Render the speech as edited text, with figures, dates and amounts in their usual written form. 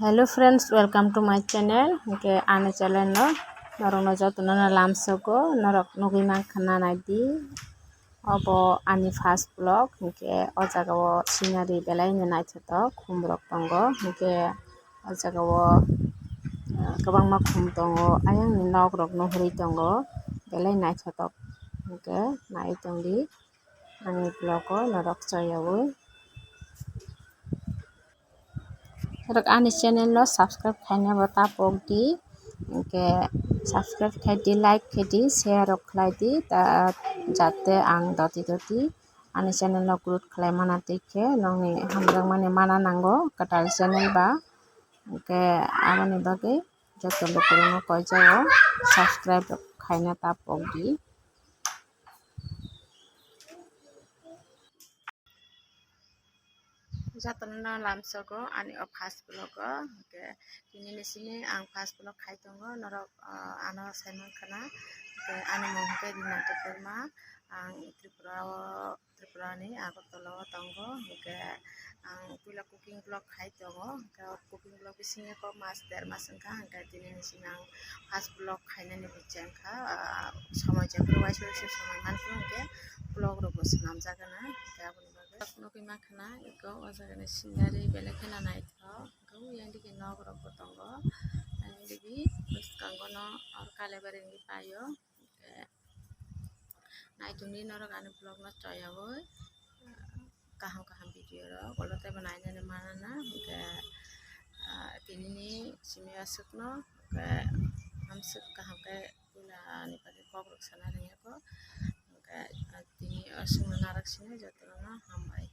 Hello friends, welcome to my channel. Okay, ane channel no norok no joto no lamsoko norok nugi mankana naidi. Obo ani first vlog. Okay, o jaga o scenery belai ni naithoto khumrok tongo. Okay, o jaga o kabangma khum tongo. Ayang ni nok rok no huri tongo. Belai naithotok. Okay, nai tongdi. Ani vlog o norok choyawi. Rok ani channel lo subscribe khaina bata pokdi ke subscribe khaidi like khaidi share rok khlaidi ta jatte ang doti ani channel lo growth khlai mana tikhe nongni hamjak mani mana nango katal channel ba ke amani bagi joto lokorno koijago subscribe khaina ta pokdi. Jatana lamsogo ani o fast vlog o ke kini nisini ang fast vlog khai tongo norok ano simon khana ke ani mohke dinate perma ang tripura ni agartala o tongo ke ang pula cooking vlog khai tongo ke cooking vlog bisinge ko mas der mas engka ke kini nisini ang fast vlog khainani bichangka samai jakro waisa samai manfro ke vlog rok namjagana ke aboni nugi makhana iko o jagani scenery belai khena naithok iko yang diki nok rok bo tongo yang diki bwskango no kalebari ni payo naitoni norok ani vlog no choyawi kaham video rok olote bo nainani manana ke kinini simi asuk no ke amsuk kaham ke pula ni pagi kok rok sana ringeko ke tini asuk narak sini jotono hambai.